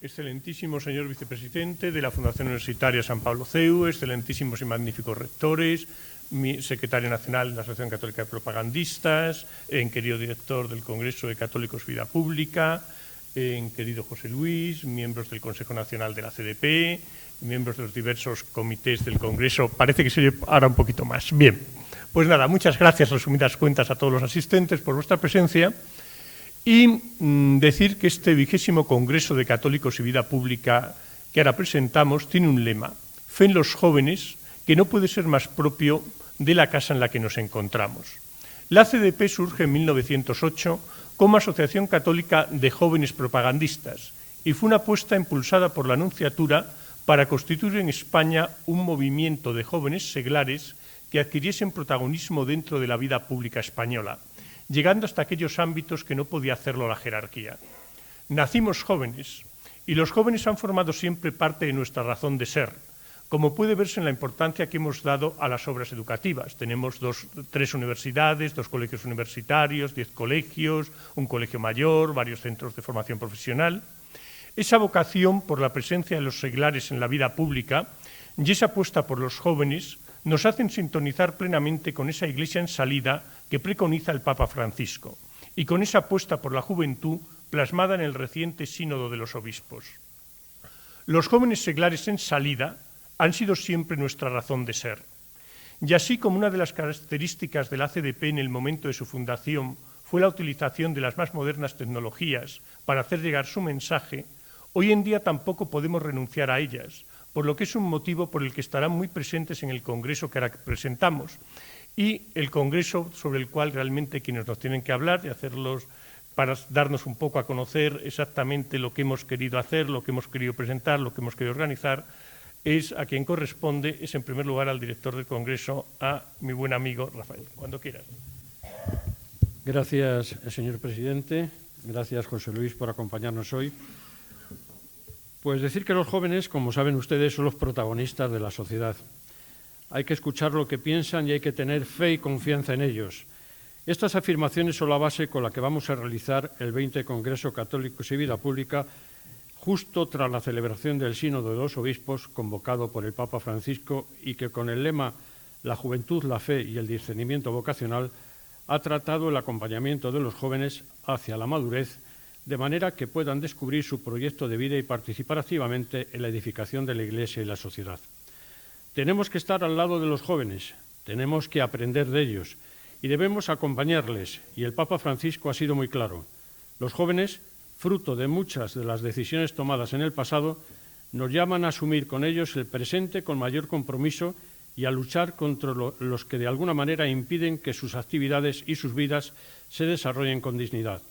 excelentísimo señor vicepresidente de la Fundación Universitaria San Pablo CEU, excelentísimos y magníficos rectores, mi secretario nacional de la Asociación Católica de Propagandistas, querido director del Congreso de Católicos Vida Pública, querido José Luis, miembros del Consejo Nacional de la CDP, miembros de los diversos comités del Congreso. Parece que se oye ahora un poquito más. Bien, pues nada, muchas gracias, resumidas cuentas, a todos los asistentes por vuestra presencia. Y decir que este 20º Congreso de Católicos y Vida Pública que ahora presentamos tiene un lema: fe en los jóvenes, que no puede ser más propio de la casa en la que nos encontramos. La CDP surge en 1908 como Asociación Católica de Jóvenes Propagandistas y fue una apuesta impulsada por la Nunciatura para constituir en España un movimiento de jóvenes seglares que adquiriesen protagonismo dentro de la vida pública española, llegando hasta aquellos ámbitos que no podía hacerlo la jerarquía. Nacimos jóvenes y los jóvenes han formado siempre parte de nuestra razón de ser, como puede verse en la importancia que hemos dado a las obras educativas. Tenemos 3 universidades, 2 colegios universitarios, 10 colegios, un colegio mayor, varios centros de formación profesional. Esa vocación por la presencia de los seglares en la vida pública y esa apuesta por los jóvenes nos hacen sintonizar plenamente con esa Iglesia en salida que preconiza el Papa Francisco y con esa apuesta por la juventud plasmada en el reciente Sínodo de los Obispos. Los jóvenes seglares en salida han sido siempre nuestra razón de ser. Y así como una de las características de la CDP en el momento de su fundación fue la utilización de las más modernas tecnologías para hacer llegar su mensaje, hoy en día tampoco podemos renunciar a ellas, por lo que es un motivo por el que estarán muy presentes en el Congreso que ahora presentamos y el Congreso sobre el cual realmente quienes nos tienen que hablar y hacerlos para darnos un poco a conocer exactamente lo que hemos querido hacer, lo que hemos querido presentar, lo que hemos querido organizar, es a quien corresponde, es en primer lugar al director del Congreso, a mi buen amigo Rafael. Cuando quieras. Gracias, señor presidente. Gracias, José Luis, por acompañarnos hoy. Pues decir que los jóvenes, como saben ustedes, son los protagonistas de la sociedad. Hay que escuchar lo que piensan y hay que tener fe y confianza en ellos. Estas afirmaciones son la base con la que vamos a realizar el 20 Congreso Católicos y Vida Pública, justo tras la celebración del Sínodo de los Obispos, convocado por el Papa Francisco y que con el lema «La juventud, la fe y el discernimiento vocacional» ha tratado el acompañamiento de los jóvenes hacia la madurez, de manera que puedan descubrir su proyecto de vida y participar activamente en la edificación de la Iglesia y la sociedad. Tenemos que estar al lado de los jóvenes, tenemos que aprender de ellos y debemos acompañarles, y el Papa Francisco ha sido muy claro. Los jóvenes, fruto de muchas de las decisiones tomadas en el pasado, nos llaman a asumir con ellos el presente con mayor compromiso y a luchar contra los que de alguna manera impiden que sus actividades y sus vidas se desarrollen con dignidad.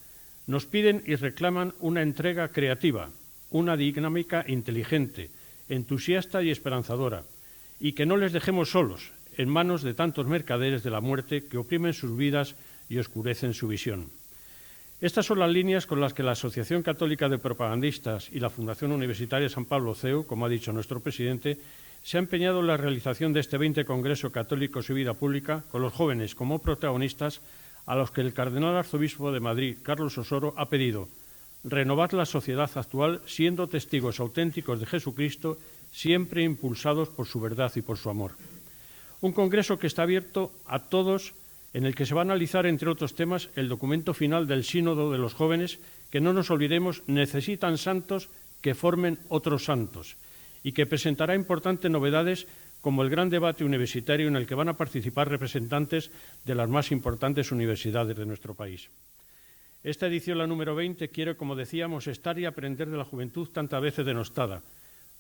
Nos piden y reclaman una entrega creativa, una dinámica inteligente, entusiasta y esperanzadora, y que no les dejemos solos, en manos de tantos mercaderes de la muerte que oprimen sus vidas y oscurecen su visión. Estas son las líneas con las que la Asociación Católica de Propagandistas y la Fundación Universitaria San Pablo CEU, como ha dicho nuestro presidente, se ha empeñado en la realización de este 20 Congreso Católicos y Vida Pública, con los jóvenes como protagonistas, a los que el Cardenal Arzobispo de Madrid, Carlos Osoro, ha pedido renovar la sociedad actual siendo testigos auténticos de Jesucristo, siempre impulsados por su verdad y por su amor. Un congreso que está abierto a todos, en el que se va a analizar, entre otros temas, el documento final del Sínodo de los Jóvenes, que no nos olvidemos, necesitan santos que formen otros santos, y que presentará importantes novedades como el gran debate universitario en el que van a participar representantes de las más importantes universidades de nuestro país. Esta edición, la número 20, quiere, como decíamos, estar y aprender de la juventud tantas veces denostada.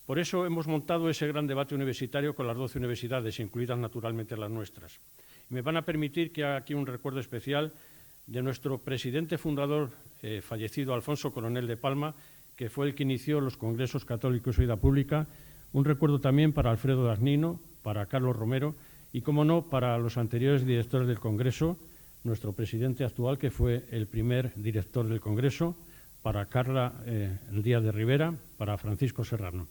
Por eso hemos montado ese gran debate universitario con las 12 universidades, incluidas naturalmente las nuestras. Y me van a permitir que haga aquí un recuerdo especial de nuestro presidente fundador, fallecido Alfonso Coronel de Palma, que fue el que inició los Congresos Católicos y Vida Pública. Un recuerdo también para Alfredo Dagnino, para Carlos Romero y, como no, para los anteriores directores del Congreso, nuestro presidente actual, que fue el primer director del Congreso, para Carla Díaz de Rivera, para Francisco Serrano.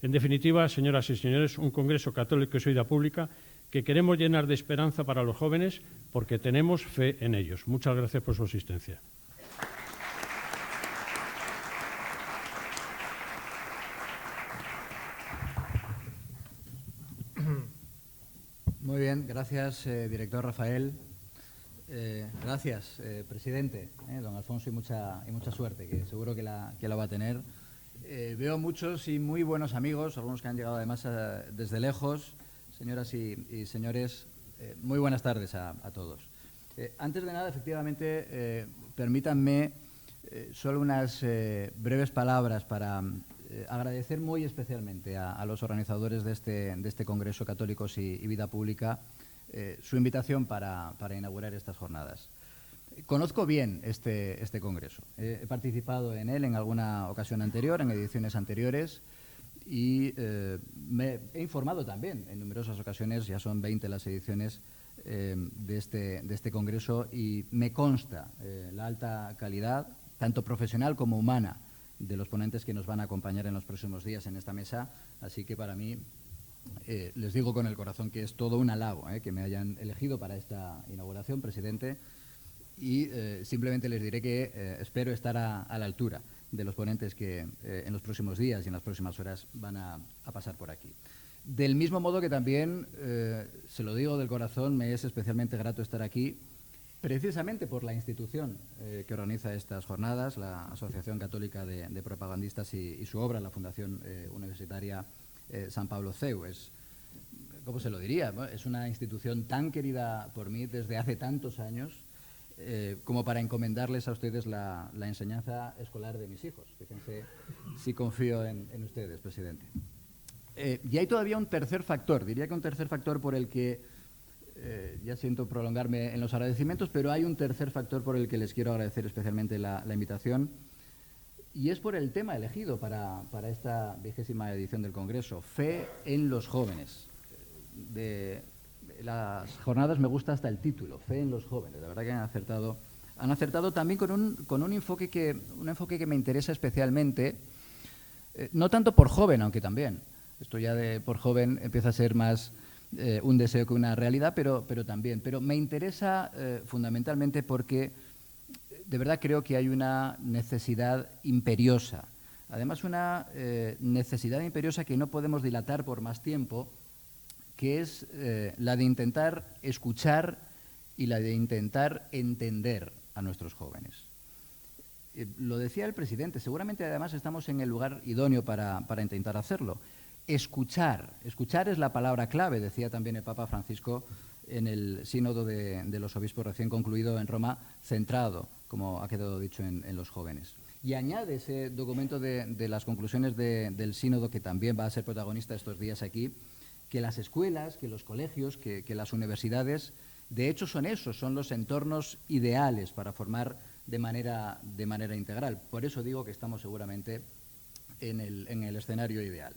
En definitiva, señoras y señores, un Congreso Católico y Vida Pública que queremos llenar de esperanza para los jóvenes porque tenemos fe en ellos. Muchas gracias por su asistencia. Muy bien, gracias, director Rafael. Gracias, presidente, don Alfonso, y mucha suerte, que seguro que la va a tener. Veo muchos y muy buenos amigos, algunos que han llegado además desde lejos. Señoras y señores, muy buenas tardes a todos. Antes de nada, efectivamente, permítanme solo unas breves palabras para agradecer muy especialmente a los organizadores de este Congreso Católicos y Vida Pública su invitación para inaugurar estas jornadas. Conozco bien este congreso. He participado en él en alguna ocasión anterior, en ediciones anteriores, y me he informado también en numerosas ocasiones, ya son 20 las ediciones de este congreso, y me consta la alta calidad, tanto profesional como humana, de los ponentes que nos van a acompañar en los próximos días en esta mesa. Así que para mí, les digo con el corazón que es todo un halago que me hayan elegido para esta inauguración, presidente, y simplemente les diré que espero estar a la altura de los ponentes que en los próximos días y en las próximas horas van a pasar por aquí. Del mismo modo que también, se lo digo del corazón, me es especialmente grato estar aquí, precisamente por la institución que organiza estas jornadas, la Asociación Católica de Propagandistas y su obra, la Fundación Universitaria San Pablo CEU. ¿Cómo se lo diría? Es una institución tan querida por mí desde hace tantos años como para encomendarles a ustedes la enseñanza escolar de mis hijos. Fíjense si confío en ustedes, presidente. Y hay todavía un tercer factor, diría que un tercer factor por el que, ya siento prolongarme en los agradecimientos, pero hay un tercer factor por el que les quiero agradecer especialmente la invitación, y es por el tema elegido para esta 20ª edición del Congreso, Fe en los jóvenes. De las jornadas me gusta hasta el título, Fe en los jóvenes. La verdad que han acertado también con un enfoque que me interesa especialmente, no tanto por joven, aunque también. Esto ya de por joven empieza a ser más un deseo que una realidad, pero también. Pero me interesa fundamentalmente porque de verdad creo que hay una necesidad imperiosa. Además, una necesidad imperiosa que no podemos dilatar por más tiempo, que es la de intentar escuchar y la de intentar entender a nuestros jóvenes. Lo decía el presidente, seguramente además estamos en el lugar idóneo para intentar hacerlo. Escuchar es la palabra clave, decía también el Papa Francisco en el sínodo de los obispos recién concluido en Roma, centrado, como ha quedado dicho, en los jóvenes. Y añade ese documento de las conclusiones del sínodo, que también va a ser protagonista estos días aquí, que las escuelas, que los colegios, que las universidades, de hecho son los entornos ideales para formar de manera integral. Por eso digo que estamos seguramente en el escenario ideal.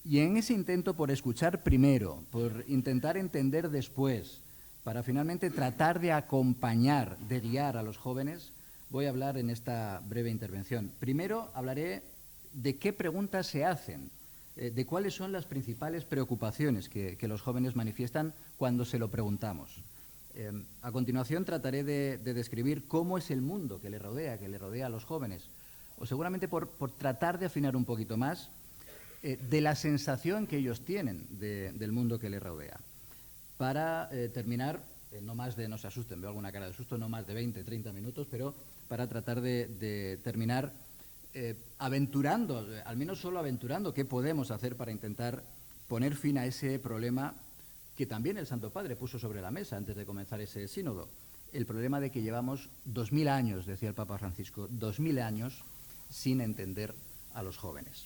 Y en ese intento por escuchar primero, por intentar entender después, para finalmente tratar de acompañar, de guiar a los jóvenes, voy a hablar en esta breve intervención. Primero hablaré de qué preguntas se hacen, de cuáles son las principales preocupaciones que los jóvenes manifiestan cuando se lo preguntamos. A continuación trataré de describir cómo es el mundo que le rodea a los jóvenes, o seguramente por tratar de afinar un poquito más de la sensación que ellos tienen del mundo que les rodea. Para terminar, no se asusten, veo alguna cara de susto, no más de 20, 30 minutos, pero para tratar de terminar aventurando, al menos solo aventurando, qué podemos hacer para intentar poner fin a ese problema que también el Santo Padre puso sobre la mesa antes de comenzar ese sínodo. El problema de que llevamos 2000 años, decía el Papa Francisco, 2000 años sin entender a los jóvenes.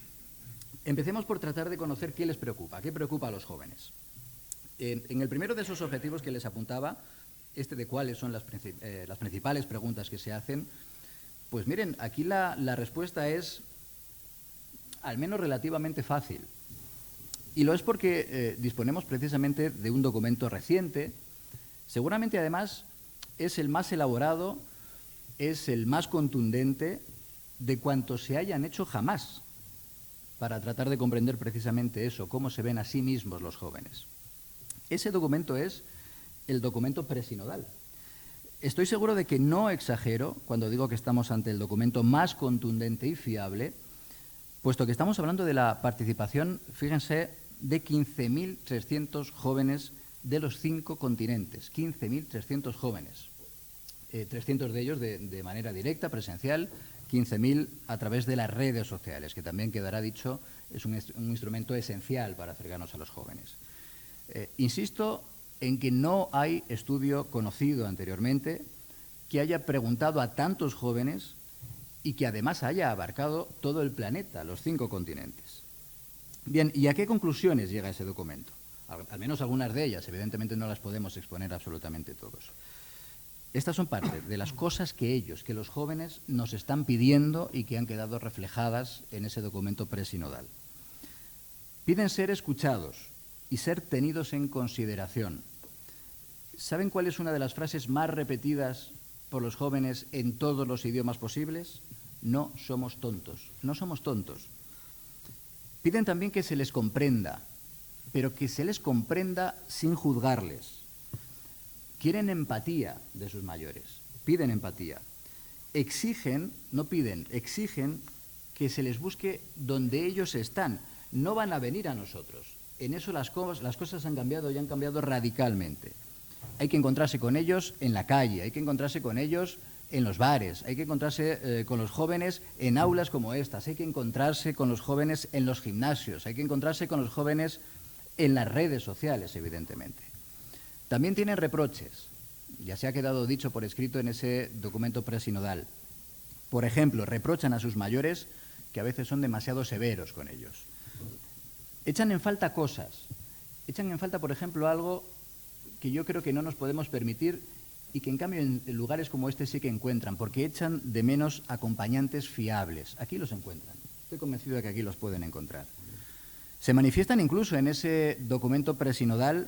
Empecemos por tratar de conocer qué les preocupa, qué preocupa a los jóvenes. En el primero de esos objetivos que les apuntaba, de cuáles son las principales preguntas que se hacen, pues miren, aquí la respuesta es al menos relativamente fácil. Y lo es porque disponemos precisamente de un documento reciente, seguramente además es el más elaborado, es el más contundente de cuantos se hayan hecho jamás, para tratar de comprender precisamente eso, cómo se ven a sí mismos los jóvenes. Ese documento es el documento presinodal. Estoy seguro de que no exagero cuando digo que estamos ante el documento más contundente y fiable, puesto que estamos hablando de la participación, fíjense, de 15.300 jóvenes de los 5 continentes, 15.300 jóvenes. 300 de ellos de manera directa, presencial, 15.000 a través de las redes sociales, que también quedará dicho, es un instrumento esencial para acercarnos a los jóvenes. Insisto en que no hay estudio conocido anteriormente que haya preguntado a tantos jóvenes y que además haya abarcado todo el planeta, los 5 continentes. Bien, ¿y a qué conclusiones llega ese documento? Al menos algunas de ellas, evidentemente no las podemos exponer absolutamente todos. Estas son parte de las cosas que los jóvenes nos están pidiendo y que han quedado reflejadas en ese documento presinodal. Piden ser escuchados y ser tenidos en consideración. ¿Saben cuál es una de las frases más repetidas por los jóvenes en todos los idiomas posibles? No somos tontos, no somos tontos. Piden también que se les comprenda, pero que se les comprenda sin juzgarles. Quieren empatía de sus mayores, piden empatía. Exigen, no piden, exigen que se les busque donde ellos están. No van a venir a nosotros. En eso las cosas han cambiado y han cambiado radicalmente. Hay que encontrarse con ellos en la calle, hay que encontrarse con ellos en los bares, hay que encontrarse con los jóvenes en aulas como estas, hay que encontrarse con los jóvenes en los gimnasios, hay que encontrarse con los jóvenes en las redes sociales, evidentemente. También tienen reproches, ya se ha quedado dicho por escrito en ese documento presinodal. Por ejemplo, reprochan a sus mayores que a veces son demasiado severos con ellos. Echan en falta cosas, echan en falta, por ejemplo, algo que yo creo que no nos podemos permitir y que en cambio en lugares como este sí que encuentran, porque echan de menos acompañantes fiables. Aquí los encuentran, estoy convencido de que aquí los pueden encontrar. Se manifiestan incluso en ese documento presinodal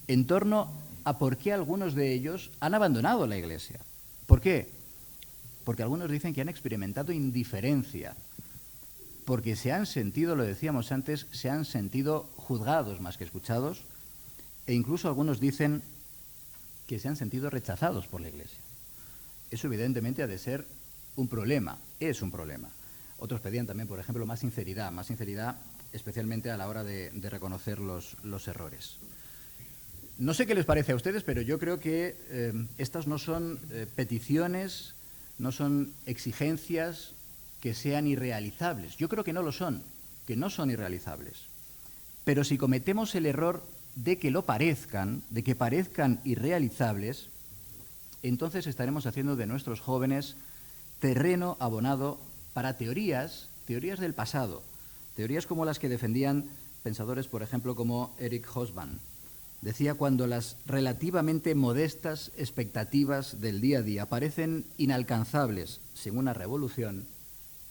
en torno a por qué algunos de ellos han abandonado la Iglesia. ¿Por qué? Porque algunos dicen que han experimentado indiferencia, porque se han sentido, lo decíamos antes, se han sentido juzgados más que escuchados, e incluso algunos dicen que se han sentido rechazados por la Iglesia. Eso evidentemente ha de ser un problema, es un problema. Otros pedían también, por ejemplo, más sinceridad especialmente a la hora de reconocer los errores. No sé qué les parece a ustedes, pero yo creo que estas no son peticiones, no son exigencias que sean irrealizables. Yo creo que no lo son, que no son irrealizables. Pero si cometemos el error de que lo parezcan, de que parezcan irrealizables, entonces estaremos haciendo de nuestros jóvenes terreno abonado para teorías del pasado, teorías como las que defendían pensadores, por ejemplo, como Eric Hobsbawm. Decía, cuando las relativamente modestas expectativas del día a día parecen inalcanzables sin una revolución,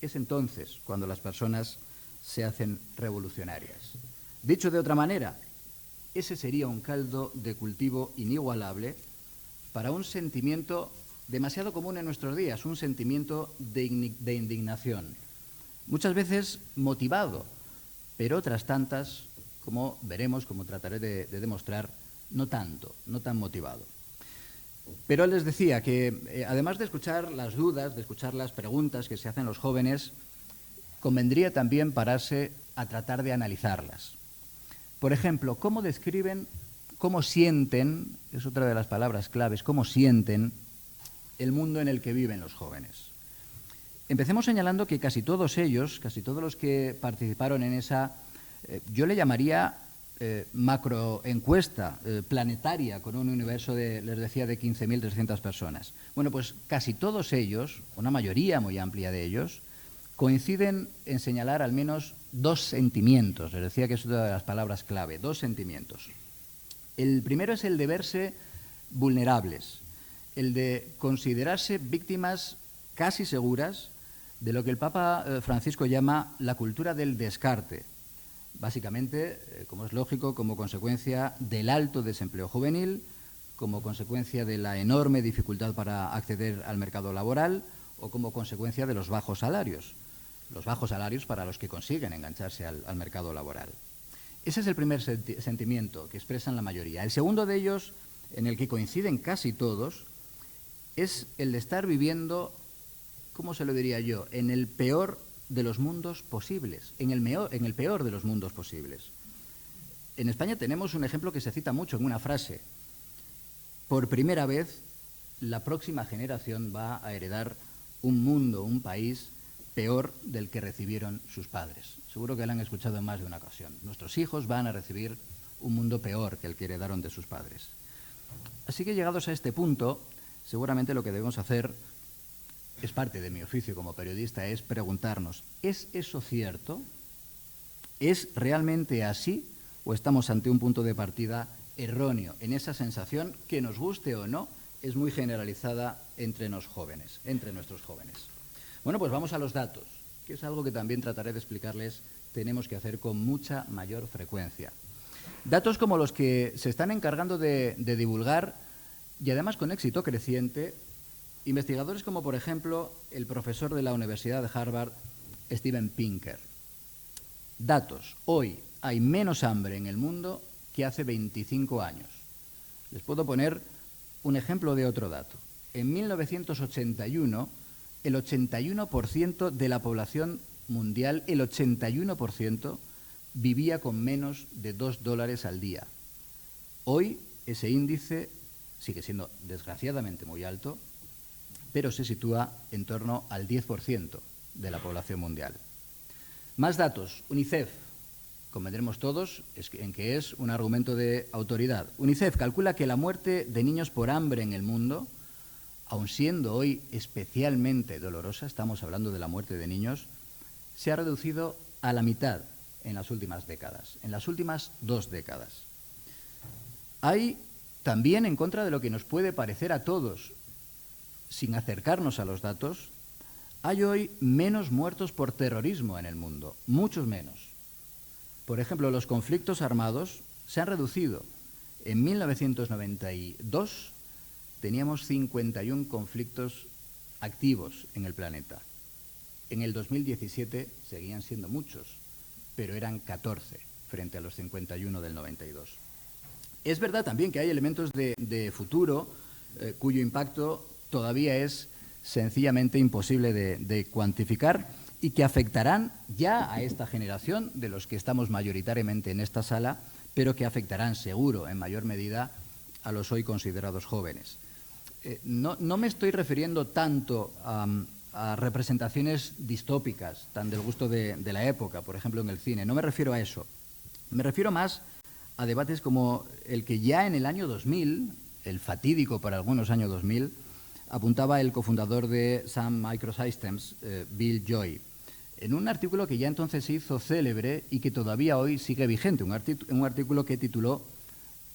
es entonces cuando las personas se hacen revolucionarias. Dicho de otra manera, ese sería un caldo de cultivo inigualable para un sentimiento demasiado común en nuestros días, un sentimiento de indignación. Muchas veces motivado, pero otras tantas, como veremos, como trataré de demostrar, no tan motivado. Pero les decía que, además de escuchar las dudas, de escuchar las preguntas que se hacen los jóvenes, convendría también pararse a tratar de analizarlas. Por ejemplo, cómo describen, cómo sienten, es otra de las palabras claves, cómo sienten el mundo en el que viven los jóvenes. Empecemos señalando que casi todos ellos, casi todos los que participaron en esa, yo le llamaría macroencuesta planetaria con un universo de, les decía, de 15.300 personas. Bueno, pues casi todos ellos, una mayoría muy amplia de ellos, coinciden en señalar al menos 2 sentimientos. Les decía que es una de las palabras clave, 2 sentimientos. El primero es el de verse vulnerables, el de considerarse víctimas casi seguras de lo que el Papa Francisco llama la cultura del descarte. Básicamente, como es lógico, como consecuencia del alto desempleo juvenil, como consecuencia de la enorme dificultad para acceder al mercado laboral o como consecuencia de los bajos salarios para los que consiguen engancharse al mercado laboral. Ese es el primer sentimiento que expresan la mayoría. El segundo de ellos, en el que coinciden casi todos, es el de estar viviendo, ¿cómo se lo diría yo?, en el peor de los mundos posibles, en el peor de los mundos posibles. En España tenemos un ejemplo que se cita mucho en una frase. Por primera vez, la próxima generación va a heredar un mundo, un país peor del que recibieron sus padres. Seguro que lo han escuchado en más de una ocasión. Nuestros hijos van a recibir un mundo peor que el que heredaron de sus padres. Así que llegados a este punto, seguramente lo que debemos hacer, es parte de mi oficio como periodista, es preguntarnos, ¿es eso cierto? ¿Es realmente así o estamos ante un punto de partida erróneo en esa sensación que, nos guste o no, es muy generalizada entre nuestros jóvenes? Bueno, pues vamos a los datos, que es algo que también trataré de explicarles, tenemos que hacer con mucha mayor frecuencia. Datos como los que se están encargando de divulgar, y además con éxito creciente, investigadores como, por ejemplo, el profesor de la Universidad de Harvard, Steven Pinker. Datos. Hoy hay menos hambre en el mundo que hace 25 años. Les puedo poner un ejemplo de otro dato. En 1981, el 81% de la población mundial, el 81%, vivía con menos de $2 al día. Hoy ese índice sigue siendo desgraciadamente muy alto, pero se sitúa en torno al 10% de la población mundial. Más datos. UNICEF. Convendremos todos en que es un argumento de autoridad. UNICEF calcula que la muerte de niños por hambre en el mundo, aun siendo hoy especialmente dolorosa, estamos hablando de la muerte de niños, se ha reducido a la mitad en las últimas décadas, en las últimas 2 décadas. Hay también, en contra de lo que nos puede parecer a todos, sin acercarnos a los datos, hay hoy menos muertos por terrorismo en el mundo, muchos menos. Por ejemplo, los conflictos armados se han reducido. En 1992 teníamos 51 conflictos activos en el planeta. En el 2017 seguían siendo muchos, pero eran 14 frente a los 51 del 92. Es verdad también que hay elementos de futuro cuyo impacto todavía es sencillamente imposible de cuantificar y que afectarán ya a esta generación de los que estamos mayoritariamente en esta sala, pero que afectarán seguro en mayor medida a los hoy considerados jóvenes. No me estoy refiriendo tanto a representaciones distópicas, tan del gusto de la época, por ejemplo en el cine, no me refiero a eso. Me refiero más a debates como el que ya en el año 2000, el fatídico para algunos año 2000, apuntaba el cofundador de Sun Microsystems, Bill Joy, en un artículo que ya entonces se hizo célebre y que todavía hoy sigue vigente, un artículo que tituló,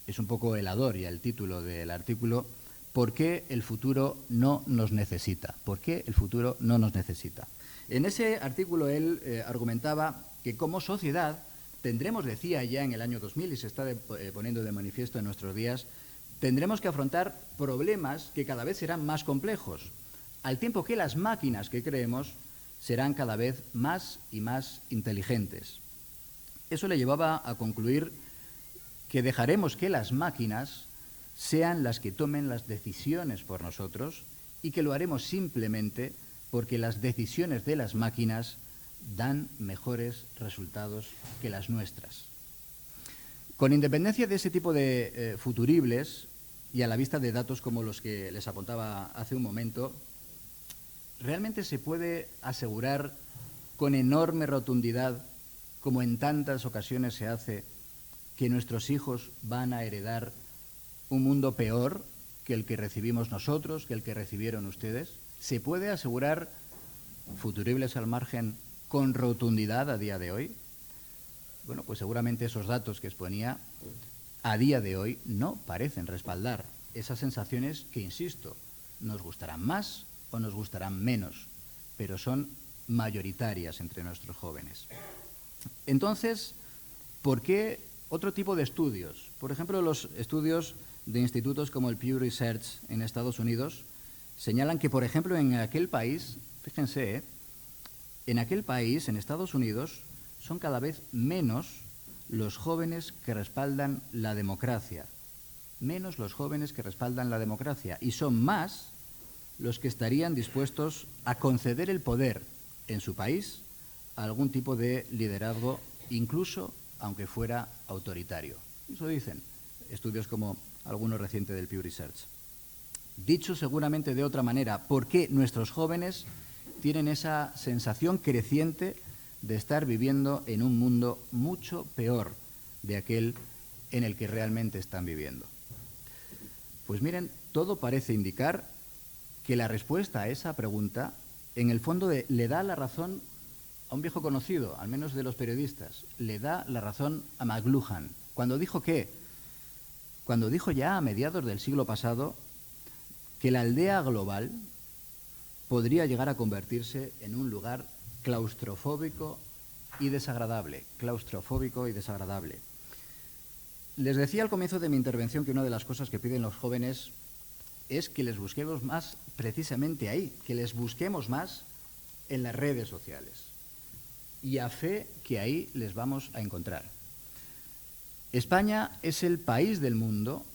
es un poco helador ya el título del artículo, ¿por qué el futuro no nos necesita? ¿Por qué el futuro no nos necesita? En ese artículo él argumentaba que como sociedad tendremos, decía ya en el año 2000 y se está poniendo de manifiesto en nuestros días, tendremos que afrontar problemas que cada vez serán más complejos, al tiempo que las máquinas que creemos serán cada vez más y más inteligentes. Eso le llevaba a concluir que dejaremos que las máquinas sean las que tomen las decisiones por nosotros y que lo haremos simplemente porque las decisiones de las máquinas dan mejores resultados que las nuestras. Con independencia de ese tipo de futuribles y a la vista de datos como los que les apuntaba hace un momento, ¿realmente se puede asegurar con enorme rotundidad, como en tantas ocasiones se hace, que nuestros hijos van a heredar un mundo peor que el que recibimos nosotros, que el que recibieron ustedes? ¿Se puede asegurar, futuribles al margen, con rotundidad a día de hoy? Bueno, pues seguramente esos datos que exponía a día de hoy no parecen respaldar esas sensaciones que, insisto, nos gustarán más o nos gustarán menos, pero son mayoritarias entre nuestros jóvenes. Entonces, ¿por qué otro tipo de estudios? Por ejemplo, los estudios de institutos como el Pew Research en Estados Unidos señalan que, por ejemplo, en aquel país, fíjense, en aquel país, en Estados Unidos, son cada vez menos los jóvenes que respaldan la democracia. Menos los jóvenes que respaldan la democracia. Y son más los que estarían dispuestos a conceder el poder en su país a algún tipo de liderazgo, incluso aunque fuera autoritario. Eso dicen estudios como algunos recientes del Pew Research. Dicho seguramente de otra manera, ¿por qué nuestros jóvenes tienen esa sensación creciente de estar viviendo en un mundo mucho peor de aquel en el que realmente están viviendo? Pues miren, todo parece indicar que la respuesta a esa pregunta, en el fondo, le da la razón a un viejo conocido, al menos de los periodistas, le da la razón a McLuhan, cuando dijo ya a mediados del siglo pasado que la aldea global podría llegar a convertirse en un lugar claustrofóbico y desagradable. Les decía al comienzo de mi intervención que una de las cosas que piden los jóvenes es que les busquemos más precisamente ahí, que les busquemos más en las redes sociales. Y a fe que ahí les vamos a encontrar. España es el país del mundo,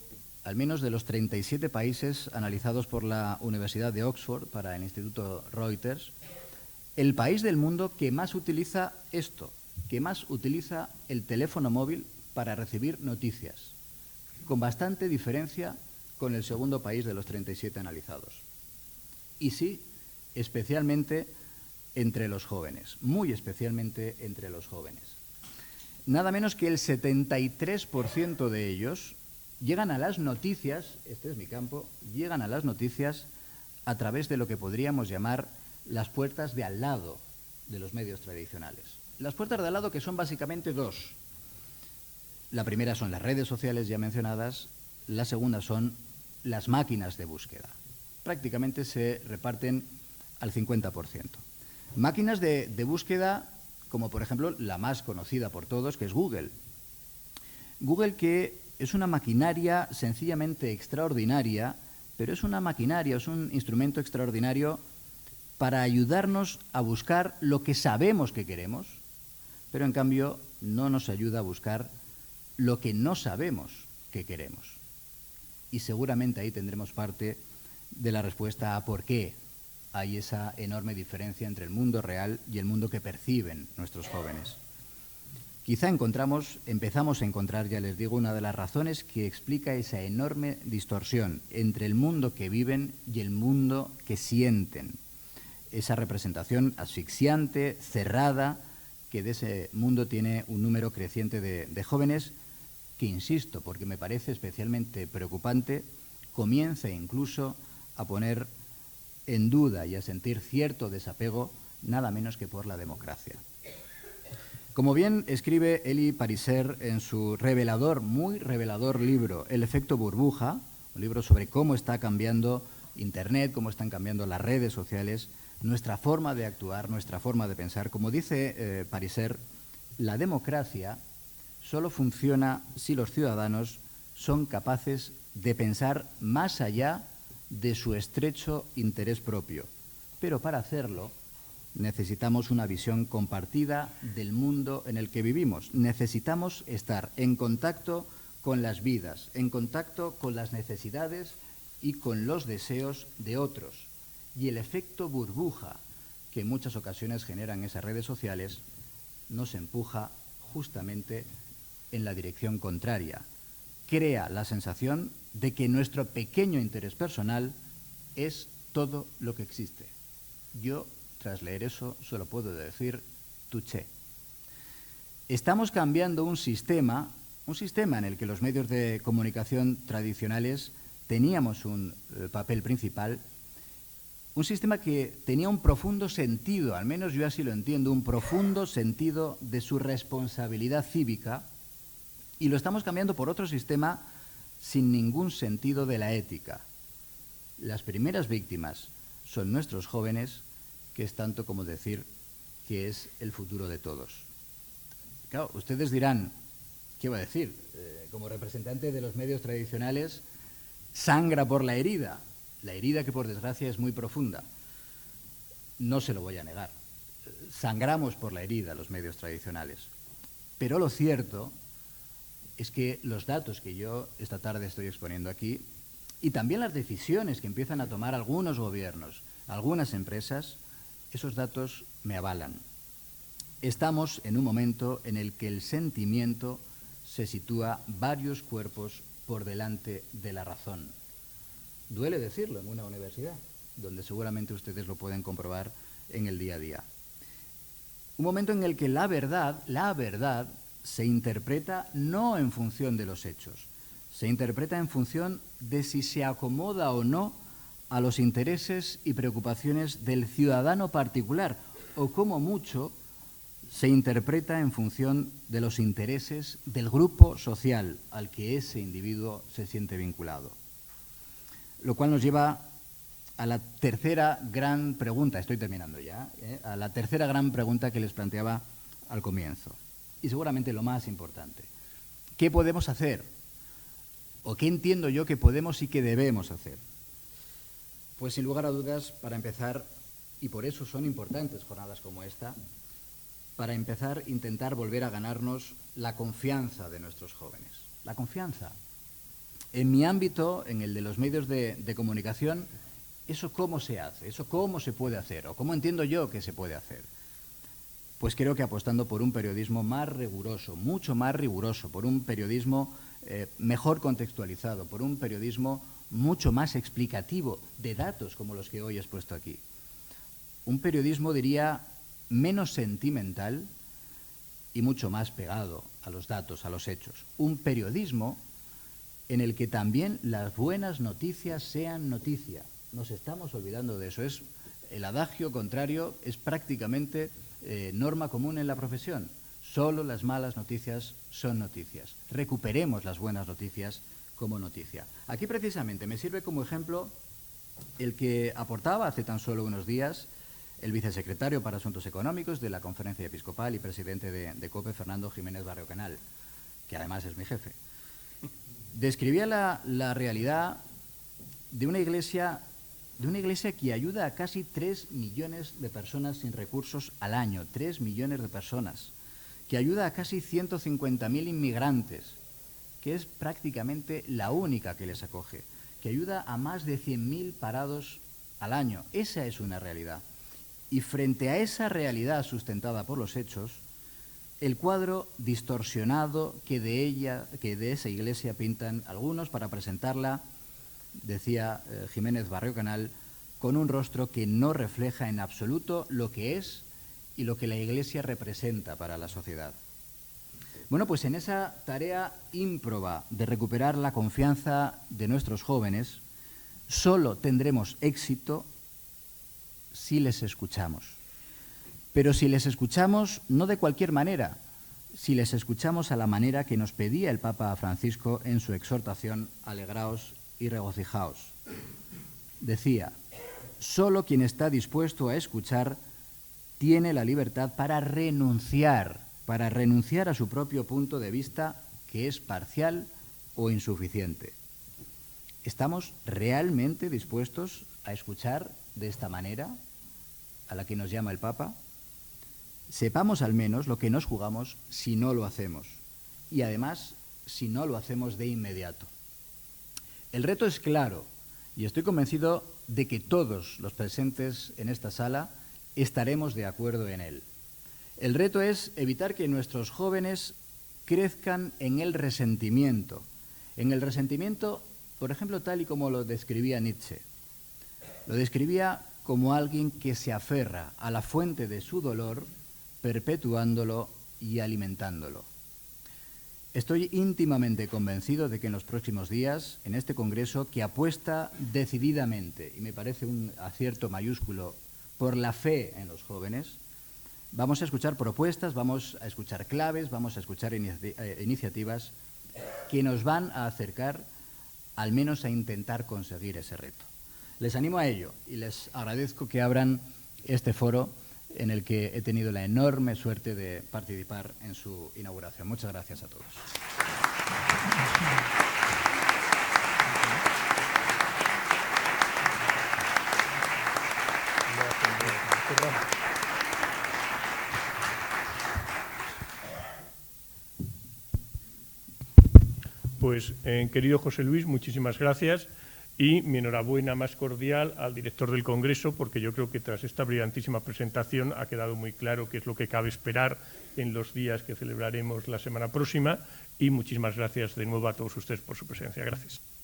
al menos de los 37 países analizados por la Universidad de Oxford para el Instituto Reuters, el país del mundo que más utiliza esto, que más utiliza el teléfono móvil para recibir noticias, con bastante diferencia con el segundo país de los 37 analizados. Y sí, especialmente entre los jóvenes, muy especialmente entre los jóvenes. Nada menos que el 73% de ellos llegan a las noticias, este es mi campo, llegan a las noticias a través de lo que podríamos llamar las puertas de al lado de los medios tradicionales. Las puertas de al lado, que son básicamente dos. La primera son las redes sociales ya mencionadas, la segunda son las máquinas de búsqueda. Prácticamente se reparten al 50%. Máquinas de búsqueda como, por ejemplo, la más conocida por todos, que es Google. Google, que es una maquinaria sencillamente extraordinaria, pero es una maquinaria, es un instrumento extraordinario para ayudarnos a buscar lo que sabemos que queremos, pero en cambio no nos ayuda a buscar lo que no sabemos que queremos. Y seguramente ahí tendremos parte de la respuesta a por qué hay esa enorme diferencia entre el mundo real y el mundo que perciben nuestros jóvenes. Quizá empezamos a encontrar, ya les digo, una de las razones que explica esa enorme distorsión entre el mundo que viven y el mundo que sienten. Esa representación asfixiante, cerrada, que de ese mundo tiene un número creciente de jóvenes que, insisto, porque me parece especialmente preocupante, comienza incluso a poner en duda y a sentir cierto desapego, nada menos que por la democracia. Como bien escribe Elie Pariser en su revelador, muy revelador libro, El efecto burbuja, un libro sobre cómo está cambiando Internet, cómo están cambiando las redes sociales, nuestra forma de actuar, nuestra forma de pensar. Como dice Pariser, la democracia solo funciona si los ciudadanos son capaces de pensar más allá de su estrecho interés propio. Pero para hacerlo necesitamos una visión compartida del mundo en el que vivimos. Necesitamos estar en contacto con las vidas, en contacto con las necesidades y con los deseos de otros. Y el efecto burbuja que en muchas ocasiones generan esas redes sociales nos empuja justamente en la dirección contraria. Crea la sensación de que nuestro pequeño interés personal es todo lo que existe. Yo, tras leer eso, solo puedo decir touché. Estamos cambiando un sistema en el que los medios de comunicación tradicionales teníamos un papel principal, un sistema que tenía un profundo sentido, al menos yo así lo entiendo, un profundo sentido de su responsabilidad cívica, y lo estamos cambiando por otro sistema sin ningún sentido de la ética. Las primeras víctimas son nuestros jóvenes, que es tanto como decir que es el futuro de todos. Claro, ustedes dirán, ¿qué va a decir? Como representante de los medios tradicionales, sangra por la herida que por desgracia es muy profunda. No se lo voy a negar. Sangramos por la herida los medios tradicionales. Pero lo cierto es que los datos que yo esta tarde estoy exponiendo aquí, y también las decisiones que empiezan a tomar algunos gobiernos, algunas empresas, esos datos me avalan. Estamos en un momento en el que el sentimiento se sitúa varios cuerpos por delante de la razón. Duele decirlo en una universidad, donde seguramente ustedes lo pueden comprobar en el día a día. Un momento en el que la verdad se interpreta no en función de los hechos, se interpreta en función de si se acomoda o no a los intereses y preocupaciones del ciudadano particular, o como mucho se interpreta en función de los intereses del grupo social al que ese individuo se siente vinculado. Lo cual nos lleva a la tercera gran pregunta, estoy terminando ya, a la tercera gran pregunta que les planteaba al comienzo, y seguramente lo más importante. ¿Qué podemos hacer? ¿O qué entiendo yo que podemos y que debemos hacer? Pues sin lugar a dudas, para empezar, y por eso son importantes jornadas como esta, para empezar, intentar volver a ganarnos la confianza de nuestros jóvenes. La confianza. En mi ámbito, en el de los medios de comunicación, ¿eso cómo se hace? ¿Eso cómo se puede hacer? ¿O cómo entiendo yo que se puede hacer? Pues creo que apostando por un periodismo más riguroso, mucho más riguroso, por un periodismo mejor contextualizado, por un periodismo mucho más explicativo de datos como los que hoy he expuesto aquí. Un periodismo, diría, menos sentimental y mucho más pegado a los datos, a los hechos. Un periodismo en el que también las buenas noticias sean noticia. Nos estamos olvidando de eso. El adagio contrario es prácticamente norma común en la profesión. Solo las malas noticias son noticias. Recuperemos las buenas noticias como noticia. Aquí precisamente me sirve como ejemplo el que aportaba hace tan solo unos días el vicesecretario para Asuntos Económicos de la Conferencia Episcopal y presidente de COPE, Fernando Jiménez Barrio Canal, que además es mi jefe. Describía la realidad de una iglesia que ayuda a casi 3 millones de personas sin recursos al año, 3 millones de personas, que ayuda a casi 150.000 inmigrantes, que es prácticamente la única que les acoge, que ayuda a más de 100.000 parados al año. Esa es una realidad. Y frente a esa realidad sustentada por los hechos, el cuadro distorsionado que de esa iglesia pintan algunos para presentarla, decía Jiménez Barrio Canal, con un rostro que no refleja en absoluto lo que es y lo que la iglesia representa para la sociedad. Bueno, pues en esa tarea ímproba de recuperar la confianza de nuestros jóvenes, solo tendremos éxito si les escuchamos. Pero si les escuchamos no de cualquier manera, si les escuchamos a la manera que nos pedía el Papa Francisco en su exhortación «Alegraos y regocijaos». Decía, solo quien está dispuesto a escuchar tiene la libertad para renunciar a su propio punto de vista, que es parcial o insuficiente. ¿Estamos realmente dispuestos a escuchar de esta manera a la que nos llama el Papa? Sepamos al menos lo que nos jugamos si no lo hacemos, y además si no lo hacemos de inmediato. El reto es claro, y estoy convencido de que todos los presentes en esta sala estaremos de acuerdo en él. El reto es evitar que nuestros jóvenes crezcan en el resentimiento, por ejemplo, tal y como lo describía Nietzsche. Lo describía como alguien que se aferra a la fuente de su dolor, perpetuándolo y alimentándolo. Estoy íntimamente convencido de que en los próximos días, en este Congreso, que apuesta decididamente, y me parece un acierto mayúsculo, por la fe en los jóvenes, vamos a escuchar propuestas, vamos a escuchar claves, vamos a escuchar iniciativas que nos van a acercar al menos a intentar conseguir ese reto. Les animo a ello y les agradezco que abran este foro en el que he tenido la enorme suerte de participar en su inauguración. Muchas gracias a todos. Pues, querido José Luis, muchísimas gracias. y mi enhorabuena más cordial al director del Congreso, porque yo creo que tras esta brillantísima presentación ha quedado muy claro qué es lo que cabe esperar en los días que celebraremos la semana próxima, y muchísimas gracias de nuevo a todos ustedes por su presencia. Gracias.